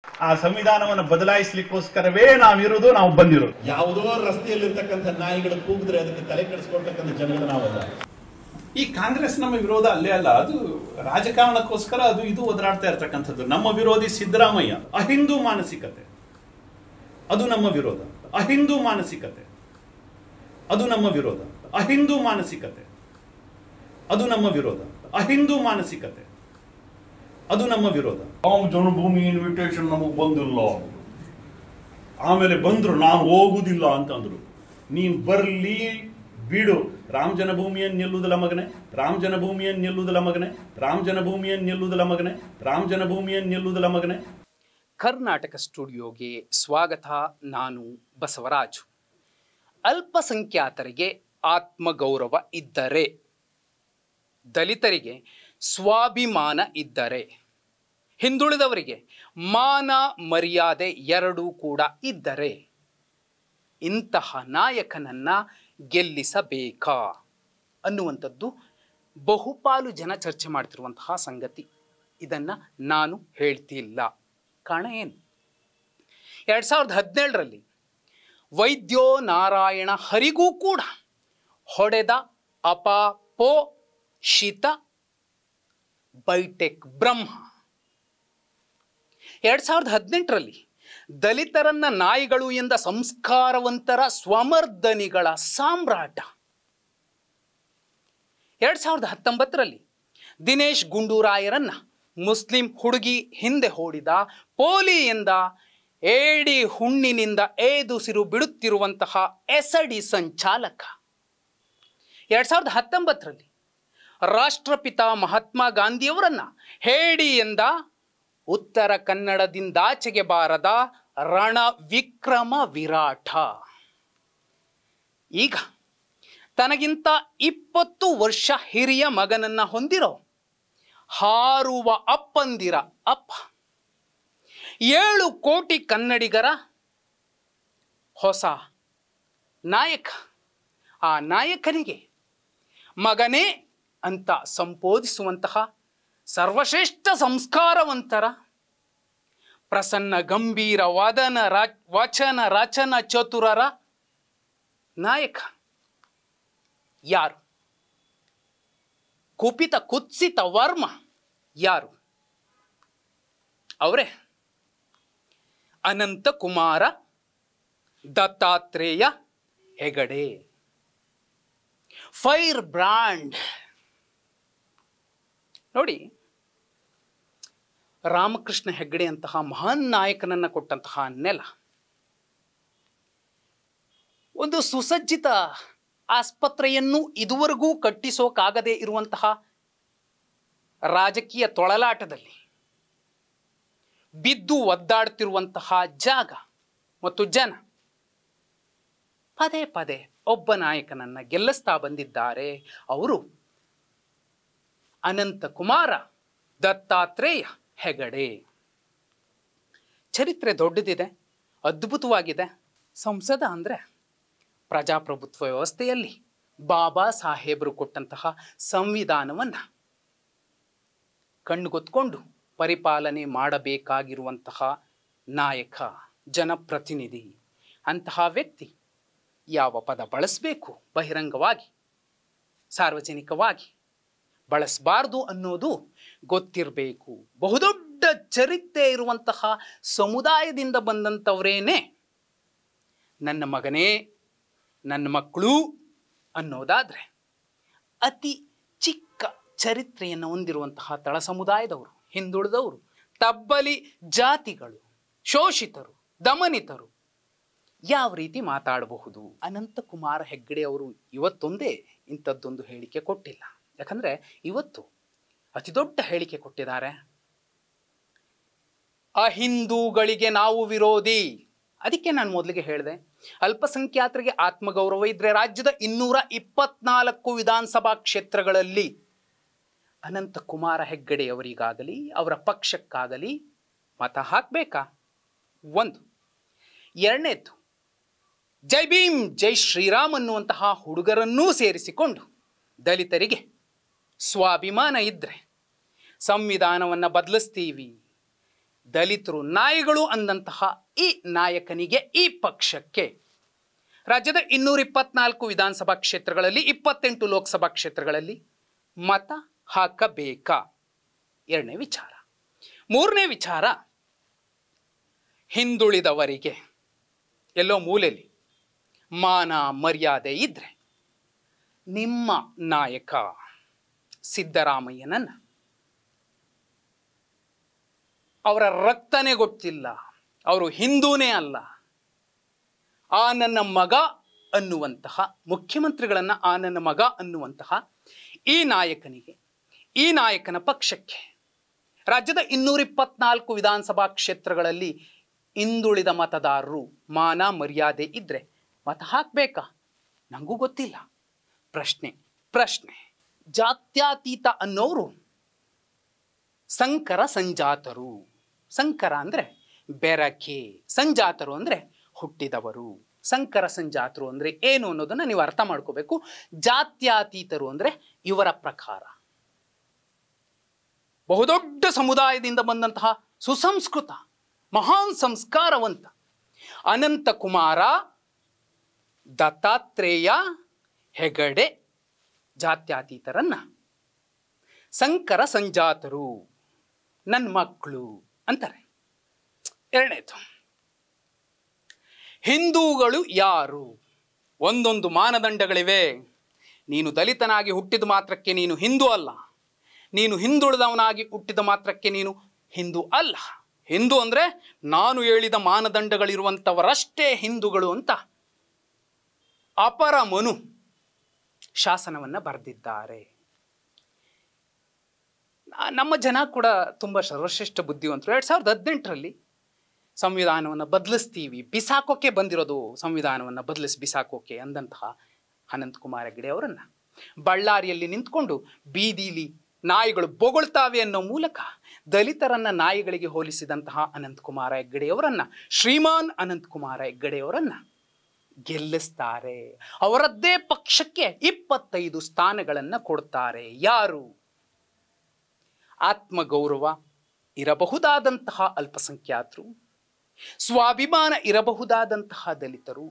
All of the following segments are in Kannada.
ಆ ಸಂವಿಧಾನವನ್ನು ಬದಲಾಯಿಸಲಿಕ್ಕೋಸ್ಕರವೇ ನಾವಿರೋದು, ನಾವು ಬಂದಿರೋದು. ಯಾವುದೋ ರಸ್ತೆಯಲ್ಲಿರ್ತಕ್ಕಂಥ ನಾಯಿಗಳು ಕೂಗಿದ್ರೆ ಅದಕ್ಕೆ ತಲೆ ಕೆಡಿಸ್ಕೊಳ್ತಕ್ಕಂಥ ಜನಗಳು ನಾವಲ್ಲ. ಈ ಕಾಂಗ್ರೆಸ್ ನಮ್ಮ ವಿರೋಧ ಅಲ್ಲೇ ಅಲ್ಲ, ಅದು ರಾಜಕಾರಣಕ್ಕೋಸ್ಕರ ಅದು ಇದು ಒದರಾಡ್ತಾ ಇರ್ತಕ್ಕಂಥದ್ದು. ನಮ್ಮ ವಿರೋಧಿ ಸಿದ್ದರಾಮಯ್ಯ ಅಹಿಂದೂ ಮಾನಸಿಕತೆ, ಅದು ನಮ್ಮ ವಿರೋಧ. ಅಹಿಂದೂ ಮಾನಸಿಕತೆ ಅದು ನಮ್ಮ ವಿರೋಧ. ಅಹಿಂದೂ ಮಾನಸಿಕತೆ ಅದು ನಮ್ಮ ವಿರೋಧ. ಅಹಿಂದೂ ಮಾನಸಿಕತೆ ಅದು ನಮ್ಮ ವಿರೋಧ. ರಾಮ ಜನ್ಮಭೂಮಿ ಇನ್ವಿಟೇಷನ್ ನಮಗೆ ಬಂದಿಲ್ಲ, ಆಮೇಲೆ ಬಂದ್ರು ನಾನು ಹೋಗುದಿಲ್ಲ ಅಂತಂದ್ರು. ನೀನ್ ಬರ್ಲಿ ಬಿಡು, ರಾಮ ಜನ್ಮಭೂಮಿಯನ್ನು ನಿಲ್ಲುವುದಿಲ್ಲ ಮಗನೆ, ರಾಮ ಜನ್ಮಭೂಮಿಯನ್ನು ನಿಲ್ಲುವುದಿಲ್ಲ ಮಗನೆ, ರಾಮ ಜನ್ಮಭೂಮಿಯನ್ನು ನಿಲ್ಲುವುದಿಲ್ಲ ಮಗನೆ, ರಾಮ ಜನ್ಮಭೂಮಿಯನ್ನು ನಿಲ್ಲುವುದಿಲ್ಲ ಮಗನೆ. ಕರ್ನಾಟಕ ಸ್ಟುಡಿಯೋಗೆ ಸ್ವಾಗತ. ನಾನು ಬಸವರಾಜು. ಅಲ್ಪಸಂಖ್ಯಾತರಿಗೆ ಆತ್ಮಗೌರವ ಇದ್ದರೆ, ದಲಿತರಿಗೆ ಸ್ವಾಭಿಮಾನ ಇದ್ದರೆ, ಹಿಂದುಳಿದವರಿಗೆ ಮಾನ ಮರ್ಯಾದೆ ಎರಡೂ ಕೂಡ ಇದ್ದರೆ ಇಂತಹ ನಾಯಕನನ್ನ ಗೆಲ್ಲಿಸಬೇಕಾ ಅನ್ನುವಂಥದ್ದು ಬಹುಪಾಲು ಜನ ಚರ್ಚೆ ಮಾಡ್ತಿರುವಂತಹ ಸಂಗತಿ. ಇದನ್ನು ನಾನು ಹೇಳ್ತಿಲ್ಲ. ಕಾರಣ ಏನು? 2017ರಲ್ಲಿ ವೈದ್ಯೋ ನಾರಾಯಣ ಹರಿಗೂ ಕೂಡ ಹೊಡೆದ ಅಪಪೋಷಿತ ಬೈಟೆಕ್ ಬ್ರಹ್ಮ. 2018ರಲ್ಲಿ ದಲಿತರನ್ನ ನಾಯಿಗಳು ಎಂದ ಸಂಸ್ಕಾರವಂತರ ಸ್ವಮರ್ದನಿಗಳ ಸಾಮ್ರಾಟ. 2019ರಲ್ಲಿ ದಿನೇಶ್ ಗುಂಡೂರಾಯರನ್ನ ಮುಸ್ಲಿಂ ಹುಡುಗಿ ಹಿಂದೆ ಓಡಿದ ಪೋಲಿ ಎಂದ ಏಡಿ ಹುಣ್ಣಿನಿಂದ ಏದುಸಿರು ಬಿಡುತ್ತಿರುವಂತಹ ಎಸಡಿ ಸಂಚಾಲಕ. 2019ರಲ್ಲಿ ರಾಷ್ಟ್ರಪಿತ ಮಹಾತ್ಮ ಗಾಂಧಿಯವರನ್ನ ಹೇಡಿ ಎಂದ ಉತ್ತರ ಕನ್ನಡದಿಂದಾಚೆಗೆ ಬಾರದ ರಣ ವಿಕ್ರಮ ವಿರಾಟ. ಈಗ ತನಗಿಂತ 20 ವರ್ಷ ಹಿರಿಯ ಮಗನನ್ನ ಹೊಂದಿರೋ ಹಾರುವ ಅಪ್ಪಂದಿರ ಅಪ್ಪ, 7 ಕೋಟಿ ಕನ್ನಡಿಗರ ಹೊಸ ನಾಯಕ. ಆ ನಾಯಕನಿಗೆ ಮಗನೇ ಅಂತ ಸಂಬೋಧಿಸುವಂತಹ ಸರ್ವಶ್ರೇಷ್ಠ ಸಂಸ್ಕಾರವಂತರ, ಪ್ರಸನ್ನ ಗಂಭೀರ ವಚನ ರಚನ ಚತುರರ ನಾಯಕ ಯಾರು? ಕುಪಿತ ಕುತ್ಸಿತ ವರ್ಮ ಯಾರು? ಅವರೇ ಅನಂತ ಕುಮಾರ ದತ್ತಾತ್ರೇಯ ಹೆಗಡೆ, ಫೈರ್ ಬ್ರಾಂಡ್. ನೋಡಿ, ರಾಮಕೃಷ್ಣ ಹೆಗಡೆ ಅಂತಹ ಮಹಾನ್ ನಾಯಕನನ್ನ ಕೊಟ್ಟಂತಹ ನೆಲ, ಒಂದು ಸುಸಜ್ಜಿತ ಆಸ್ಪತ್ರೆಯನ್ನು ಇದುವರೆಗೂ ಕಟ್ಟಿಸೋಕಾಗದೇ ಇರುವಂತಹ ರಾಜಕೀಯ ತೊಳಲಾಟದಲ್ಲಿ ಬಿದ್ದು ಒದ್ದಾಡ್ತಿರುವಂತಹ ಜಾಗ ಮತ್ತು ಜನ ಪದೇ ಪದೇ ಒಬ್ಬ ನಾಯಕನನ್ನ ಗೆಲ್ಲಿಸ್ತಾ ಬಂದಿದ್ದಾರೆ. ಅವರು ಅನಂತ ಕುಮಾರ ದತ್ತಾತ್ರೇಯ ಹೆಗಡೆ. ಚರಿತ್ರೆ ದೊಡ್ಡದಿದೆ, ಅದ್ಭುತವಾಗಿದೆ. ಸಂಸದ ಅಂದರೆ ಪ್ರಜಾಪ್ರಭುತ್ವ ವ್ಯವಸ್ಥೆಯಲ್ಲಿ ಬಾಬಾ ಸಾಹೇಬರು ಕೊಟ್ಟಂತಹ ಸಂವಿಧಾನವನ್ನು ಕಣ್ಣುಗೊತ್ಕೊಂಡು ಪರಿಪಾಲನೆ ಮಾಡಬೇಕಾಗಿರುವಂತಹ ನಾಯಕ, ಜನಪ್ರತಿನಿಧಿ. ಅಂತಹ ವ್ಯಕ್ತಿ ಯಾವ ಪದ ಬಳಸಬೇಕು, ಬಹಿರಂಗವಾಗಿ ಸಾರ್ವಜನಿಕವಾಗಿ ಬಳಸಬಾರ್ದು ಅನ್ನೋದು ಗೊತ್ತಿರಬೇಕು. ಬಹುದೊಡ್ಡ ಚರಿತ್ರೆ ಇರುವಂತಹ ಸಮುದಾಯದಿಂದ ಬಂದಂಥವರೇನೆ ನನ್ನ ಮಗನೇ, ನನ್ನ ಮಕ್ಕಳು ಅನ್ನೋದಾದರೆ, ಅತಿ ಚಿಕ್ಕ ಚರಿತ್ರೆಯನ್ನು ಹೊಂದಿರುವಂತಹ ತಳ ಸಮುದಾಯದವರು, ಹಿಂದುಳಿದವರು, ತಬ್ಬಲಿ ಜಾತಿಗಳು, ಶೋಷಿತರು, ದಮನಿತರು ಯಾವ ರೀತಿ ಮಾತಾಡಬಹುದು? ಅನಂತಕುಮಾರ ಹೆಗಡೆ ಅವರು ಇವತ್ತೊಂದೇ ಇಂಥದ್ದೊಂದು ಹೇಳಿಕೆ ಕೊಟ್ಟಿಲ್ಲ. ಯಾಕಂದರೆ ಇವತ್ತು ಅತಿ ದೊಡ್ಡ ಹೇಳಿಕೆ ಕೊಟ್ಟಿದ್ದಾರೆ. ಅಹಿಂದೂಗಳಿಗೆ ನಾವು ವಿರೋಧಿ. ಅದಕ್ಕೆ ನಾನು ಮೊದಲಿಗೆ ಹೇಳಿದೆ, ಅಲ್ಪಸಂಖ್ಯಾತರಿಗೆ ಆತ್ಮಗೌರವ ಇದ್ರೆ ರಾಜ್ಯದ 224 ವಿಧಾನಸಭಾ ಕ್ಷೇತ್ರಗಳಲ್ಲಿ ಅನಂತಕುಮಾರ ಹೆಗ್ಗಡೆಯವರಿಗಾಗಲಿ ಅವರ ಪಕ್ಷಕ್ಕಾಗಲಿ ಮತ ಹಾಕಬೇಕಾ? ಒಂದು. ಎರಡನೇದ್ದು, ಜೈ ಭೀಮ್ ಜೈ ಶ್ರೀರಾಮ್ ಅನ್ನುವಂತಹ ಹುಡುಗರನ್ನೂ ಸೇರಿಸಿಕೊಂಡು ದಲಿತರಿಗೆ ಸ್ವಾಭಿಮಾನ ಇದ್ದರೆ ಸಂವಿಧಾನವನ್ನು ಬದಲಿಸ್ತೀವಿ, ದಲಿತರು ನಾಯಿಗಳು ಅಂದಂತಹ ಈ ನಾಯಕನಿಗೆ, ಈ ಪಕ್ಷಕ್ಕೆ ರಾಜ್ಯದ 224 ವಿಧಾನಸಭಾ ಕ್ಷೇತ್ರಗಳಲ್ಲಿ 28 ಲೋಕಸಭಾ ಕ್ಷೇತ್ರಗಳಲ್ಲಿ ಮತ ಹಾಕಬೇಕಾ? ಎರಡನೇ ವಿಚಾರ. ಮೂರನೇ ವಿಚಾರ, ಹಿಂದುಳಿದವರಿಗೆ ಎಲ್ಲೋ ಮೂಲೆಯಲ್ಲಿ ಮಾನ ಮರ್ಯಾದೆ ಇದ್ರೆ ನಿಮ್ಮ ನಾಯಕ ಸಿದ್ದರಾಮಯ್ಯನನ್ನ ಅವರ ರಕ್ತನೇ ಗೊತ್ತಿಲ್ಲ, ಅವರು ಹಿಂದೂನೇ ಅಲ್ಲ, ಆ ನನ್ನ ಮಗ ಅನ್ನುವಂತಹ ಮುಖ್ಯಮಂತ್ರಿಗಳನ್ನ ಆ ನನ್ನ ಮಗ ಅನ್ನುವಂತಹ ಈ ನಾಯಕನಿಗೆ, ಈ ನಾಯಕನ ಪಕ್ಷಕ್ಕೆ ರಾಜ್ಯದ 224 ವಿಧಾನಸಭಾ ಕ್ಷೇತ್ರಗಳಲ್ಲಿ ಹಿಂದುಳಿದ ಮತದಾರರು ಮಾನ ಮರ್ಯಾದೆ ಇದ್ರೆ ಮತ ಹಾಕಬೇಕಾ? ನನಗೂ ಗೊತ್ತಿಲ್ಲ. ಪ್ರಶ್ನೆ ಜಾತ್ಯತೀತ ಅನ್ನೋರು ಸಂಕರ ಸಂಜಾತರು. ಸಂಕರ ಅಂದ್ರೆ ಬೆರಕೆ, ಸಂಜಾತರು ಅಂದ್ರೆ ಹುಟ್ಟಿದವರು. ಸಂಕರ ಸಂಜಾತರು ಅಂದ್ರೆ ಏನು ಅನ್ನೋದನ್ನ ನೀವು ಅರ್ಥ ಮಾಡ್ಕೋಬೇಕು. ಜಾತ್ಯತೀತರು ಅಂದ್ರೆ ಇವರ ಪ್ರಕಾರ ಬಹುದೊಡ್ಡ ಸಮುದಾಯದಿಂದ ಬಂದಂತಹ ಸುಸಂಸ್ಕೃತ ಮಹಾನ್ ಸಂಸ್ಕಾರವಂತ ಅನಂತಕುಮಾರ, ದತ್ತಾತ್ರೇಯ, ಹೆಗಡೆ ಜಾತ್ಯತೀತರನ್ನ ಸಂಕರ ಸಂಜಾತರು, ನನ್ನ ಮಕ್ಕಳು ಅಂತಾರೆ. ಎರಡನೇದು, ಹಿಂದೂಗಳು ಯಾರು? ಒಂದೊಂದು ಮಾನದಂಡಗಳಿವೆ. ನೀನು ದಲಿತನಾಗಿ ಹುಟ್ಟಿದ ಮಾತ್ರಕ್ಕೆ ನೀನು ಹಿಂದೂ ಅಲ್ಲ, ನೀನು ಹಿಂದುಳಿದವನಾಗಿ ಹುಟ್ಟಿದ ಮಾತ್ರಕ್ಕೆ ನೀನು ಹಿಂದೂ ಅಲ್ಲ. ಹಿಂದೂ ಅಂದ್ರೆ ನಾನು ಹೇಳಿದ ಮಾನದಂಡಗಳಿರುವಂಥವರಷ್ಟೇ ಹಿಂದೂಗಳು ಅಂತ ಅಪರ ಮನು ಶಾಸನವನ್ನು ಬರೆದಿದ್ದಾರೆ. ನಮ್ಮ ಜನ ಕೂಡ ತುಂಬ ಸರ್ವಶ್ರೇಷ್ಠ ಬುದ್ಧಿವಂತರು. 2018ರಲ್ಲಿ ಸಂವಿಧಾನವನ್ನು ಬದಲಿಸ್ತೀವಿ, ಬಿಸಾಕೋಕೆ ಬಂದಿರೋದು ಸಂವಿಧಾನವನ್ನು ಬಿಸಾಕೋಕೆ ಅಂದಂತಹ ಅನಂತಕುಮಾರ ಹೆಗಡೆ ಅವರನ್ನು ಬಳ್ಳಾರಿಯಲ್ಲಿ ನಿಂತ್ಕೊಂಡು ಬೀದಿಲಿ ನಾಯಿಗಳು ಬೊಗಳ್ತಾವೆ ಅನ್ನೋ ಮೂಲಕ ದಲಿತರನ್ನ ನಾಯಿಗಳಿಗೆ ಹೋಲಿಸಿದಂತಹ ಅನಂತಕುಮಾರ ಹೆಗಡೆಯವರನ್ನ, ಶ್ರೀಮಾನ್ ಅನಂತಕುಮಾರ ಹೆಗಡೆಯವರನ್ನ ಗೆಲ್ಲಿಸ್ತಾರೆ. ಅವರದ್ದೇ ಪಕ್ಷಕ್ಕೆ 25 ಸ್ಥಾನಗಳನ್ನು ಕೊಡ್ತಾರೆ. ಯಾರು? ಆತ್ಮಗೌರವ ಇರಬಹುದಾದಂತಹ ಅಲ್ಪಸಂಖ್ಯಾತರು, ಸ್ವಾಭಿಮಾನ ಇರಬಹುದಾದಂತಹ ದಲಿತರು,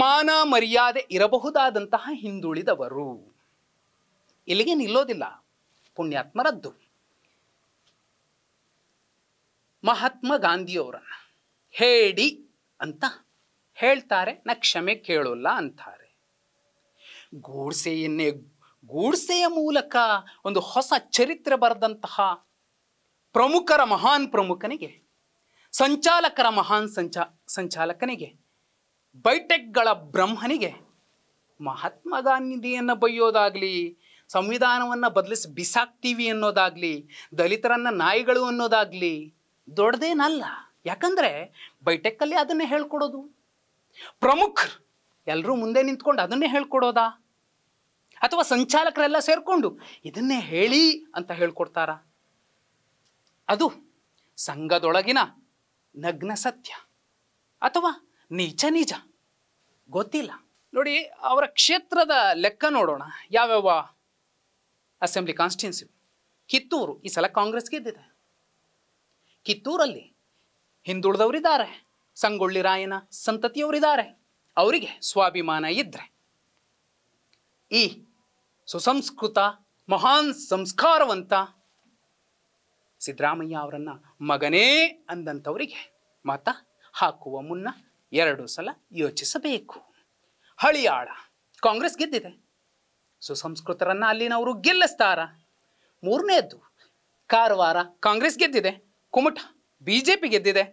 ಮಾನ ಮರ್ಯಾದೆ ಇರಬಹುದಾದಂತಹ ಹಿಂದುಳಿದವರು. ಇಲ್ಲಿಗೆ ನಿಲ್ಲೋದಿಲ್ಲ. ಪುಣ್ಯಾತ್ಮರದ್ದು ಮಹಾತ್ಮ ಗಾಂಧಿಯವರನ್ನ ಹೇಳಿ ಅಂತ ಹೇಳ್ತಾರೆ, ನಾ ಕ್ಷಮೆ ಕೇಳೋಲ್ಲ ಅಂತಾರೆ. ಗೂಡ್ಸೆಯ ಮೂಲಕ ಒಂದು ಹೊಸ ಚರಿತ್ರೆ ಬರೆದಂತಹ ಮಹಾನ್ ಪ್ರಮುಖನಿಗೆ, ಸಂಚಾಲಕರ ಮಹಾನ್ ಸಂಚಾಲಕನಿಗೆ, ಬೈಟೆಕ್ಗಳ ಬ್ರಹ್ಮನಿಗೆ ಮಹಾತ್ಮ ಗಾಂಧಿಯನ್ನು ಬೈಯೋದಾಗ್ಲಿ, ಸಂವಿಧಾನವನ್ನು ಬದಲಿಸಿ ಬಿಸಾಕ್ತೀವಿ ಅನ್ನೋದಾಗ್ಲಿ, ದಲಿತರನ್ನ ನಾಯಿಗಳು ಅನ್ನೋದಾಗ್ಲಿ ದೊಡ್ಡದೇನಲ್ಲ. ಯಾಕಂದ್ರೆ ಬೈಟೆಕ್ಕಲ್ಲಿ ಅದನ್ನೇ ಹೇಳ್ಕೊಡೋದು, ಪ್ರಮುಖರು ಎಲ್ಲರೂ ಮುಂದೆ ನಿಂತ್ಕೊಂಡು ಅದನ್ನೇ ಹೇಳ್ಕೊಡೋದಾ, ಅಥವಾ ಸಂಚಾಲಕರೆಲ್ಲ ಸೇರ್ಕೊಂಡು ಇದನ್ನೇ ಹೇಳಿ ಅಂತ ಹೇಳ್ಕೊಡ್ತಾರ? ಅದು ಸಂಘದೊಳಗಿನ ನಗ್ನ ಸತ್ಯ ಅಥವಾ ನೀಚ ನಿಜ ಗೊತ್ತಿಲ್ಲ. ನೋಡಿ, ಅವರ ಕ್ಷೇತ್ರದ ಲೆಕ್ಕ ನೋಡೋಣ. ಯಾವ್ಯಾವ ಅಸೆಂಬ್ಲಿ ಕಾನ್ಸ್ಟಿಟ್ಯೂನ್ಸಿ? ಕಿತ್ತೂರು ಈ ಸಲ ಕಾಂಗ್ರೆಸ್ ಗೆದ್ದಿದೆ. ಕಿತ್ತೂರಲ್ಲಿ ಹಿಂದುಳಿದವರಿದ್ದಾರೆ, ಸಂಗೊಳ್ಳಿ ರಾಯನ ಸಂತತಿಯವರಿದ್ದಾರೆ. ಅವರಿಗೆ ಸ್ವಾಭಿಮಾನ ಇದ್ರೆ ಈ ಸುಸಂಸ್ಕೃತ ಮಹಾನ್ ಸಂಸ್ಕಾರವಂತ ಸಿದ್ದರಾಮಯ್ಯ ಅವರನ್ನ ಮಗನೇ ಅಂದಂಥವರಿಗೆ ಮತ ಹಾಕುವ ಮುನ್ನ 2 ಸಲ ಯೋಚಿಸಬೇಕು. ಹಳಿಯಾಳ ಕಾಂಗ್ರೆಸ್ ಗೆದ್ದಿದೆ, ಸುಸಂಸ್ಕೃತರನ್ನ ಅಲ್ಲಿನವರು ಗೆಲ್ಲಿಸ್ತಾರ. ಮೂರನೇದ್ದು ಕಾರವಾರ ಕಾಂಗ್ರೆಸ್ ಗೆದ್ದಿದೆ, ಕುಮಟ ಬಿಜೆಪಿ ಗೆದ್ದಿದೆ,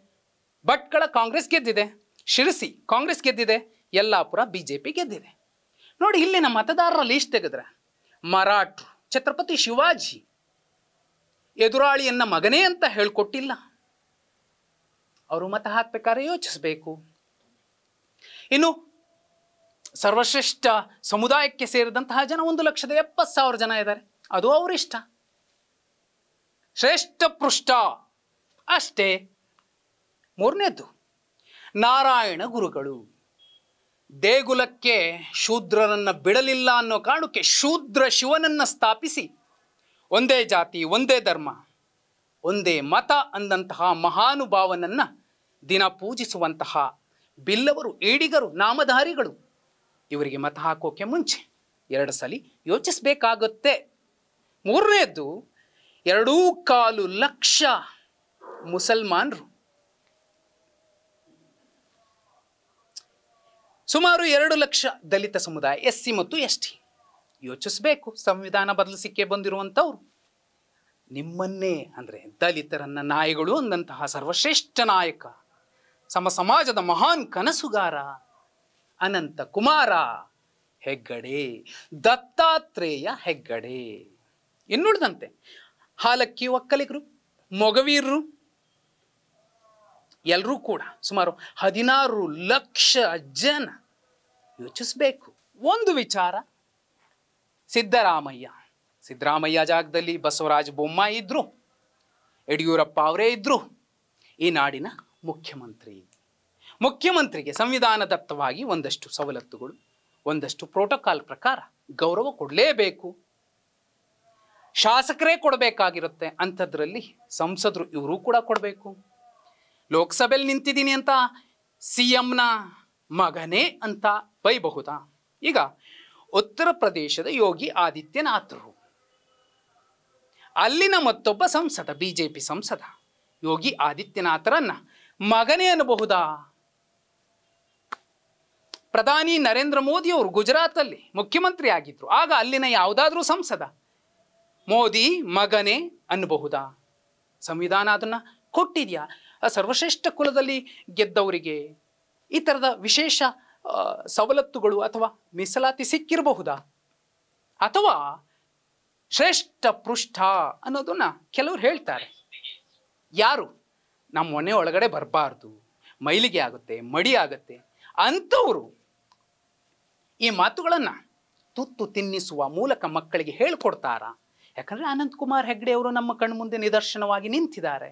ಭಟ್ಕಳ ಕಾಂಗ್ರೆಸ್ ಗೆದ್ದಿದೆ, ಶಿರಸಿ ಕಾಂಗ್ರೆಸ್ ಗೆದ್ದಿದೆ, ಯಲ್ಲಾಪುರ ಬಿಜೆಪಿ ಗೆದ್ದಿದೆ. ನೋಡಿ, ಇಲ್ಲಿನ ಮತದಾರರ ಲೀಸ್ಟ್ ತೆಗೆದ್ರೆ ಮರಾಠರು ಛತ್ರಪತಿ ಶಿವಾಜಿ ಎದುರಾಳಿಯನ್ನ ಮಗನೇ ಅಂತ ಹೇಳ್ಕೊಟ್ಟಿಲ್ಲ. ಅವರು ಮತ ಹಾಕ್ಬೇಕಾದ್ರೆ ಯೋಚಿಸಬೇಕು. ಇನ್ನು ಸರ್ವಶ್ರೇಷ್ಠ ಸಮುದಾಯಕ್ಕೆ ಸೇರಿದಂತಹ ಜನ 1,70,000 ಜನ ಇದ್ದಾರೆ. ಅದು ಅವರಿಷ್ಟ, ಶ್ರೇಷ್ಠ ಪೃಷ್ಠ ಅಷ್ಟೇ. ಮೂರನೇದ್ದು ನಾರಾಯಣ ಗುರುಗಳು ದೇಗುಲಕ್ಕೆ ಶೂದ್ರರನ್ನ ಬಿಡಲಿಲ್ಲ ಅನ್ನೋ ಕಾರಣಕ್ಕೆ ಶೂದ್ರ ಶಿವನನ್ನ ಸ್ಥಾಪಿಸಿ ಒಂದೇ ಜಾತಿ ಒಂದೇ ಧರ್ಮ ಒಂದೇ ಮತ ಅಂದಂತಹ ಮಹಾನುಭಾವನನ್ನ ದಿನ ಪೂಜಿಸುವಂತಹ ಬಿಲ್ಲವರು, ಏಡಿಗರು, ನಾಮಧಾರಿಗಳು ಇವರಿಗೆ ಮತ ಹಾಕೋಕೆ ಮುಂಚೆ 2 ಸಲ ಯೋಚಿಸಬೇಕಾಗುತ್ತೆ. 3ನೇದ್ದು 2.25 ಲಕ್ಷ ಮುಸಲ್ಮಾನರು, ಸುಮಾರು 2 ಲಕ್ಷ ದಲಿತ ಸಮುದಾಯ, SC ಮತ್ತು ST. ಯೋಚಿಸಬೇಕು. ಸಂವಿಧಾನ ಬದಲಿಸಿಕೆ ಬಂದಿರುವಂಥವ್ರು ನಿಮ್ಮನ್ನೇ ಅಂದರೆ ದಲಿತರನ್ನ ನಾಯಿಗಳು ಅಂದಂತಹ ಸರ್ವಶ್ರೇಷ್ಠ ನಾಯಕ, ಸಮಾಜದ ಮಹಾನ್ ಕನಸುಗಾರ ಅನಂತ ಕುಮಾರ ಹೆಗ್ಗಡೆ, ದತ್ತಾತ್ರೇಯ ಹೆಗ್ಗಡೆ, ಇನ್ನುಳಿದಂತೆ ಹಾಲಕ್ಕಿ ಒಕ್ಕಲಿಗರು, ಮೊಗವೀರರು ಎಲ್ಲರೂ ಕೂಡ ಸುಮಾರು 16 ಲಕ್ಷ ಜನ. ಯೋಚಿಸಬೇಕು. ಒಂದು ವಿಚಾರ, ಸಿದ್ದರಾಮಯ್ಯ ಜಾಗದಲ್ಲಿ ಬಸವರಾಜ ಬೊಮ್ಮಾಯಿ ಇದ್ರು, ಯಡಿಯೂರಪ್ಪ ಅವರೇ ಇದ್ರು ಈ ನಾಡಿನ ಮುಖ್ಯಮಂತ್ರಿಗೆ ಸಂವಿಧಾನದತ್ತವಾಗಿ ಒಂದಷ್ಟು ಸವಲತ್ತುಗಳು, ಒಂದಷ್ಟು ಪ್ರೋಟೋಕಾಲ್ ಪ್ರಕಾರ ಗೌರವ ಕೊಡಲೇಬೇಕು. ಶಾಸಕರೇ ಕೊಡಬೇಕಾಗಿರುತ್ತೆ. ಅಂಥದ್ರಲ್ಲಿ ಸಂಸದರು ಇವರು ಕೂಡ ಕೊಡಬೇಕು. ಲೋಕಸಭೆಯಲ್ಲಿ ನಿಂತಿದ್ದೀನಿ ಅಂತ CMನ ಮಗನೇ ಅಂತ ಬೈಬಹುದಾ? ಈಗ ಉತ್ತರ ಪ್ರದೇಶದ ಯೋಗಿ ಆದಿತ್ಯನಾಥರು, ಅಲ್ಲಿನ ಮತ್ತೊಬ್ಬ ಸಂಸದ, BJP ಸಂಸದ ಯೋಗಿ ಆದಿತ್ಯನಾಥರನ್ನ ಮಗನೇ ಅನ್ನಬಹುದಾ? ಪ್ರಧಾನಿ ನರೇಂದ್ರ ಮೋದಿ ಅವರು ಗುಜರಾತಲ್ಲಿ ಮುಖ್ಯಮಂತ್ರಿ ಆಗಿದ್ರು, ಆಗ ಅಲ್ಲಿನ ಯಾವುದಾದ್ರೂ ಸಂಸದ ಮೋದಿ ಮಗನೇ ಅನ್ನಬಹುದಾ? ಸಂವಿಧಾನ ಅದನ್ನ ಕೊಟ್ಟಿದೆಯಾ? ಸರ್ವಶ್ರೇಷ್ಠ ಕುಲದಲ್ಲಿ ಗೆದ್ದವರಿಗೆ ಈ ಥರದ ವಿಶೇಷ ಸವಲತ್ತುಗಳು ಅಥವಾ ಮೀಸಲಾತಿ ಸಿಕ್ಕಿರಬಹುದಾ? ಅಥವಾ ಶ್ರೇಷ್ಠ ಪೃಷ್ಠ ಅನ್ನೋದನ್ನ ಕೆಲವರು ಹೇಳ್ತಾರೆ. ಯಾರು ನಮ್ಮ ಮನೆ ಒಳಗಡೆ ಬರಬಾರ್ದು, ಮೈಲಿಗೆ ಆಗುತ್ತೆ, ಮಡಿ ಆಗುತ್ತೆ ಅಂಥವರು ಈ ಮಾತುಗಳನ್ನು ತುತ್ತು ತಿನ್ನಿಸುವ ಮೂಲಕ ಮಕ್ಕಳಿಗೆ ಹೇಳ್ಕೊಡ್ತಾರ? ಯಾಕಂದರೆ ಅನಂತಕುಮಾರ್ ಹೆಗ್ಡೆ ಅವರು ನಮ್ಮ ಕಣ್ಮುಂದೆ ನಿದರ್ಶನವಾಗಿ ನಿಂತಿದ್ದಾರೆ.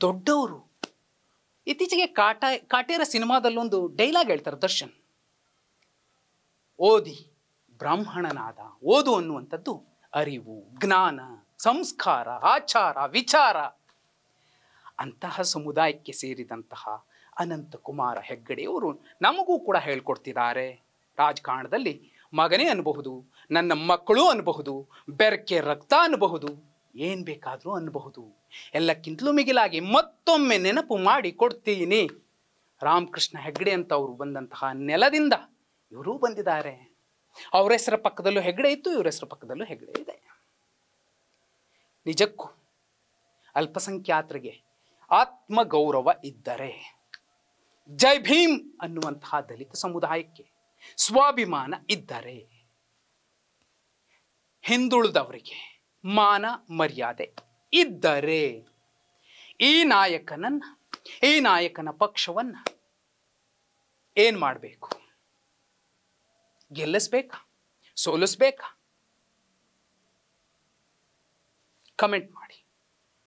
ದೊಡ್ಡವರು. ಇತ್ತೀಚೆಗೆ ಕಾಟೇರ ಸಿನಿಮಾದಲ್ಲೊಂದು ಡೈಲಾಗ್ ಹೇಳ್ತಾರೆ ದರ್ಶನ್, ಓದಿ ಬ್ರಾಹ್ಮಣನಾದ. ಓದು ಅನ್ನುವಂಥದ್ದು ಅರಿವು, ಜ್ಞಾನ, ಸಂಸ್ಕಾರ, ಆಚಾರ, ವಿಚಾರ. ಅಂತಹ ಸಮುದಾಯಕ್ಕೆ ಸೇರಿದಂತಹ ಅನಂತಕುಮಾರ ಹೆಗ್ಗಡೆಯವರು ನಮಗೂ ಕೂಡ ಹೇಳ್ಕೊಡ್ತಿದ್ದಾರೆ. ರಾಜಕಾರಣದಲ್ಲಿ ಮಗನೇ ಅನ್ನಬಹುದು, ನನ್ನ ಮಕ್ಕಳು ಅನ್ನಬಹುದು, ಬೆರಕೆ ರಕ್ತ ಅನ್ನಬಹುದು, ಏನು ಬೇಕಾದರೂ ಅನ್ನಬಹುದು. ಎಲ್ಲಕ್ಕಿಂತಲೂ ಮಿಗಿಲಾಗಿ ಮತ್ತೊಮ್ಮೆ ನೆನಪು ಮಾಡಿ ಕೊಡ್ತೀನಿ, ರಾಮಕೃಷ್ಣ ಹೆಗ್ಡೆ ಅಂತ ಅವರು ಬಂದಂತಹ ನೆಲದಿಂದ ಇವರೂ ಬಂದಿದ್ದಾರೆ. ಅವ್ರ ಹೆಸರ ಪಕ್ಕದಲ್ಲೂ ಹೆಗ್ಡೆ ಇತ್ತು, ಇವ್ರ ಹೆಸರ ಪಕ್ಕದಲ್ಲೂ ಹೆಗ್ಡೆ ಇದೆ. ನಿಜಕ್ಕೂ ಅಲ್ಪಸಂಖ್ಯಾತರಿಗೆ ಆತ್ಮಗೌರವ ಇದ್ದರೆ, ಜೈ ಭೀಮ್ ಅನ್ನುವಂತಹ ದಲಿತ ಸಮುದಾಯಕ್ಕೆ ಸ್ವಾಭಿಮಾನ ಇದ್ದರೆ, ಹಿಂದುಳಿದವರಿಗೆ ಮಾನ ಮರ್ಯಾದೆ ಇದ್ದರೆ, ಈ ನಾಯಕನ ಪಕ್ಷವನ್ನ ಏನ್ ಮಾಡಬೇಕು? ಗೆಲ್ಲಿಸ್ಬೇಕಾ? ಸೋಲಿಸ್ಬೇಕಾ? ಕಮೆಂಟ್ ಮಾಡಿ.